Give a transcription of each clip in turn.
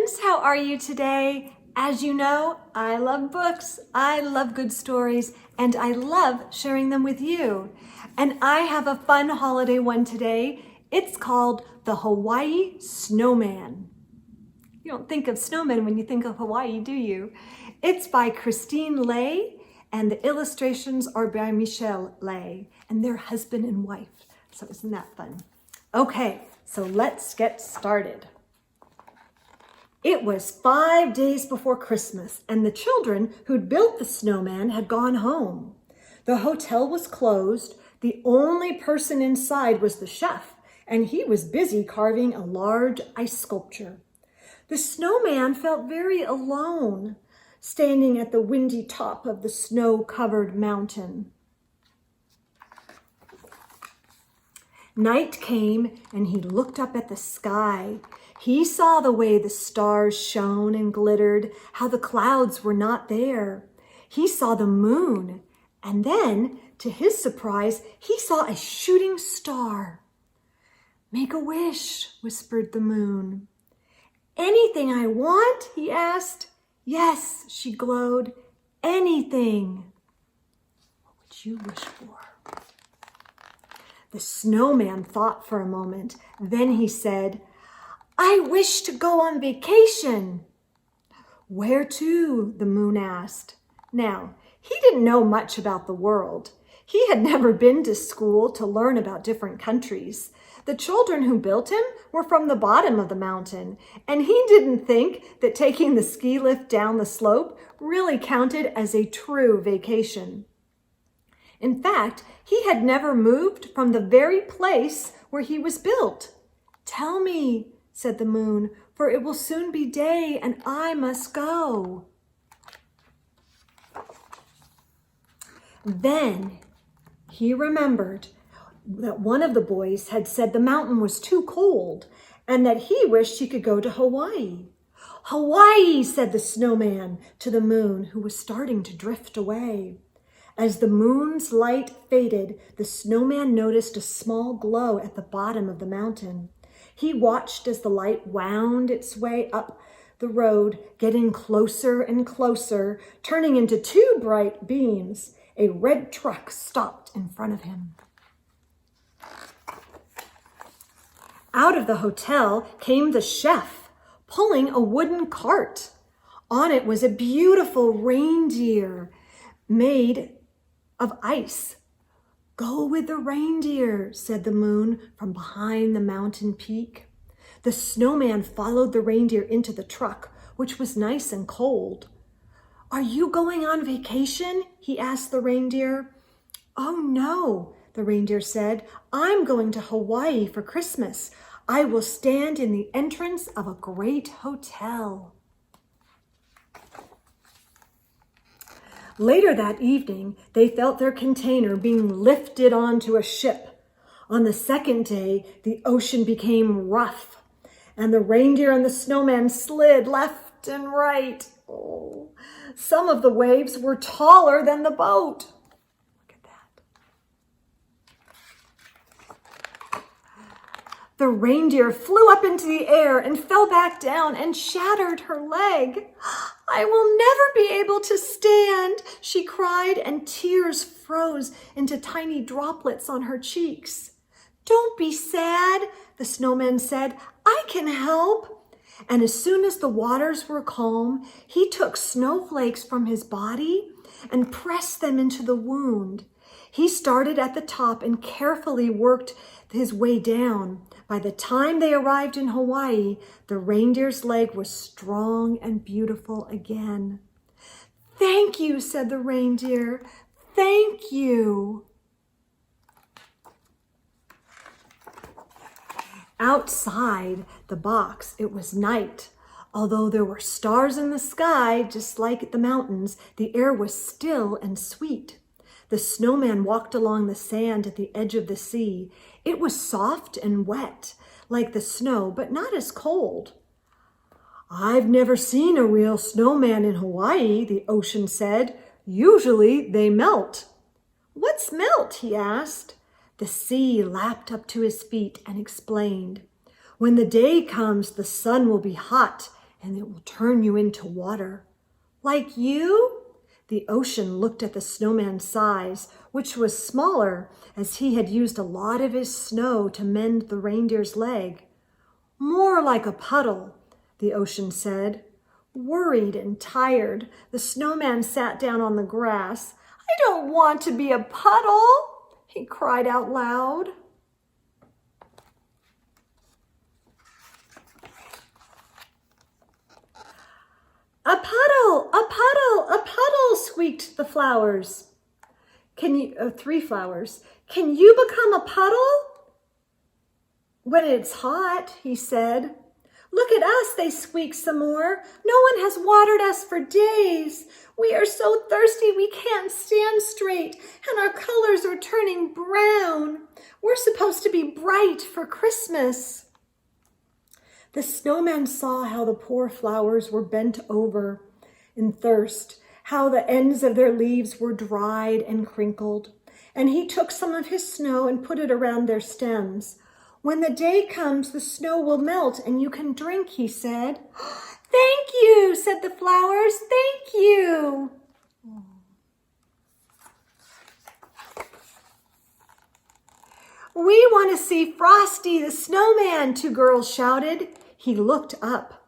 friends, how are you today? As you know, I love books, I love good stories, and I love sharing them with you. And I have a fun holiday one today. It's called The Hawaii Snowman. You don't think of snowmen when you think of Hawaii, do you? It's by Christine Lay, and the illustrations are by Michel Lay, and they're husband and wife. So isn't that fun? Okay, so let's get started. It was 5 days before Christmas, and the children who'd built the snowman had gone home. The hotel was closed. The only person inside was the chef, and he was busy carving a large ice sculpture. The snowman felt very alone, standing at the windy top of the snow-covered mountain. Night came, and he looked up at the sky. He saw the way the stars shone and glittered, how the clouds were not there. He saw the moon, and then, to his surprise, he saw a shooting star. "Make a wish," whispered the moon. "Anything I want?" he asked. "Yes," she glowed, "anything." "What would you wish for?" The snowman thought for a moment. Then he said, "I wish to go on vacation." "Where to?" the moon asked. Now, he didn't know much about the world. He had never been to school to learn about different countries. The children who built him were from the bottom of the mountain, and he didn't think that taking the ski lift down the slope really counted as a true vacation. In fact, he had never moved from the very place where he was built. "Tell me," said the moon, "for it will soon be day and I must go." Then he remembered that one of the boys had said the mountain was too cold and that he wished he could go to Hawaii. "Hawaii," said the snowman to the moon, who was starting to drift away. As the moon's light faded, the snowman noticed a small glow at the bottom of the mountain. He watched as the light wound its way up the road, getting closer and closer, turning into two bright beams. A red truck stopped in front of him. Out of the hotel came the chef, pulling a wooden cart. On it was a beautiful reindeer made of ice. "Go with the reindeer," said the moon from behind the mountain peak. The snowman followed the reindeer into the truck, which was nice and cold. "Are you going on vacation?" he asked the reindeer. "Oh no," the reindeer said. "I'm going to Hawaii for Christmas. I will stand in the entrance of a great hotel." Later that evening, they felt their container being lifted onto a ship. On the second day, the ocean became rough, and the reindeer and the snowman slid left and right. Oh, some of the waves were taller than the boat. Look at that. The reindeer flew up into the air and fell back down and shattered her leg. "I will never be able to stand," she cried, and tears froze into tiny droplets on her cheeks. "Don't be sad," the snowman said. "I can help." And as soon as the waters were calm, he took snowflakes from his body and pressed them into the wound. He started at the top and carefully worked his way down. By the time they arrived in Hawaii, the reindeer's leg was strong and beautiful again. "Thank you," said the reindeer. "Thank you." Outside the box, it was night. Although there were stars in the sky, just like the mountains, the air was still and sweet. The snowman walked along the sand at the edge of the sea. It was soft and wet, like the snow, but not as cold. "I've never seen a real snowman in Hawaii," the ocean said. "Usually they melt." "What's melt?" he asked. The sea lapped up to his feet and explained. "When the day comes, the sun will be hot and it will turn you into water. Like you? The ocean looked at the snowman's size, which was smaller as he had used a lot of his snow to mend the reindeer's leg. More like a puddle, the ocean said. Worried and tired, the snowman sat down on the grass. I don't want to be a puddle, he cried out loud. A puddle, a puddle, a puddle, squeaked the flowers. Three flowers. Can you become a puddle? When it's hot, he said. Look at us, they squeaked some more. No one has watered us for days. We are so thirsty we can't stand straight, and our colors are turning brown. We're supposed to be bright for Christmas. The snowman saw how the poor flowers were bent over in thirst, how the ends of their leaves were dried and crinkled, and he took some of his snow and put it around their stems. When the day comes, the snow will melt and you can drink, he said. Thank you, said the flowers. Thank you. We want to see Frosty the Snowman, two girls shouted. He looked up.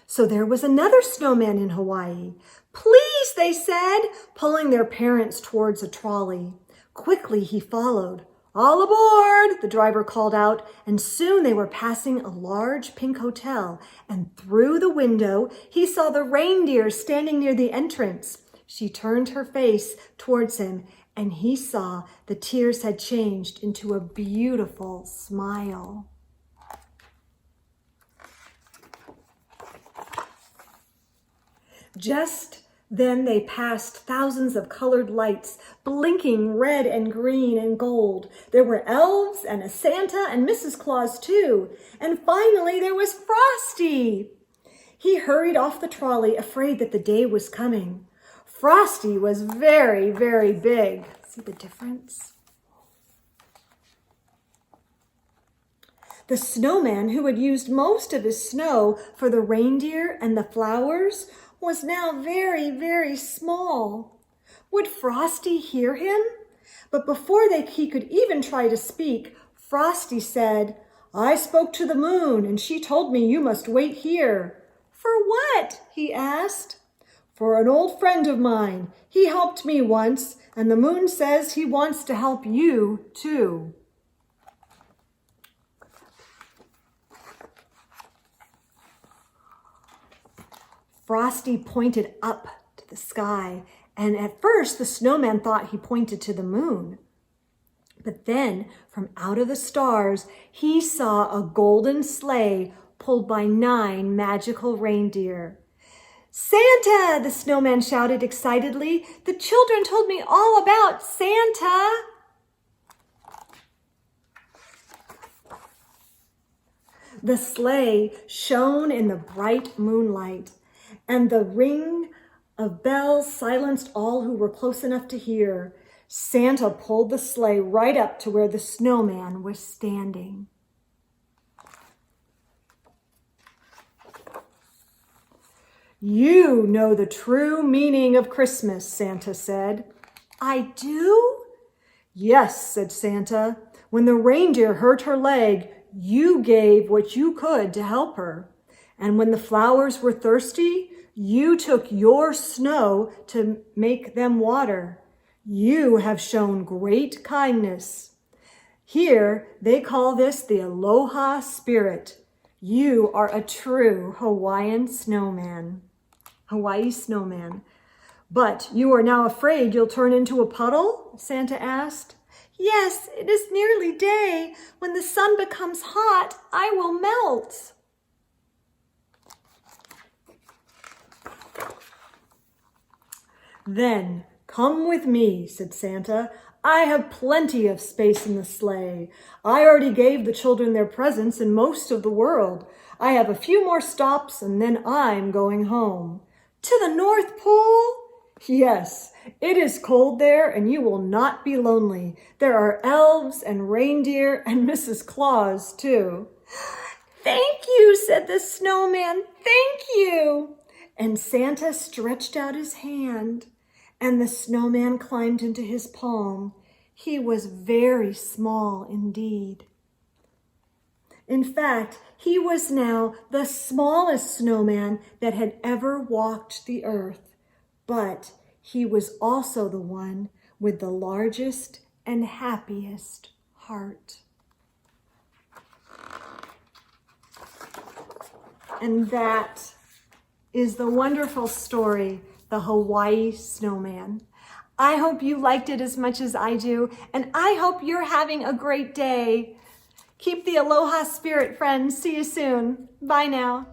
So there was another snowman in Hawaii. Please, they said, pulling their parents towards a trolley. Quickly he followed. All aboard, the driver called out, and soon they were passing a large pink hotel, and through the window he saw the reindeer standing near the entrance. She turned her face towards him, and he saw the tears had changed into a beautiful smile. Just then they passed thousands of colored lights, blinking red and green and gold. There were elves and a Santa and Mrs. Claus too. And finally there was Frosty. He hurried off the trolley, afraid that the day was coming. Frosty was very, very big. See the difference? The snowman, who had used most of his snow for the reindeer and the flowers, was now very, very small. Would Frosty hear him? But before he could even try to speak, Frosty said, I spoke to the moon, and she told me you must wait here. For what? He asked. For an old friend of mine. He helped me once, and the moon says he wants to help you too. Frosty pointed up to the sky, and at first the snowman thought he pointed to the moon. But then, from out of the stars, he saw a golden sleigh pulled by 9 magical reindeer. Santa, the snowman shouted excitedly. The children told me all about Santa. The sleigh shone in the bright moonlight, and the ring of bells silenced all who were close enough to hear. Santa pulled the sleigh right up to where the snowman was standing. You know the true meaning of Christmas, Santa said. I do? Yes, said Santa. When the reindeer hurt her leg, you gave what you could to help her. And when the flowers were thirsty, you took your snow to make them water. You have shown great kindness. Here, they call this the Aloha spirit. You are a true Hawaii snowman. But you are now afraid you'll turn into a puddle? Santa asked. Yes, it is nearly day. When the sun becomes hot, I will melt. Then come with me, said Santa. I have plenty of space in the sleigh. I already gave the children their presents in most of the world. I have a few more stops and then I'm going home. To the North Pole? Yes, it is cold there and you will not be lonely. There are elves and reindeer and Mrs. Claus too. "Thank you," said the snowman. "Thank you." And Santa stretched out his hand, and the snowman climbed into his palm. He was very small indeed. In fact, he was now the smallest snowman that had ever walked the earth, but he was also the one with the largest and happiest heart. And that is the wonderful story, The Hawaii Snowman. I hope you liked it as much as I do, and I hope you're having a great day. Keep the aloha spirit, friends. See you soon. Bye now.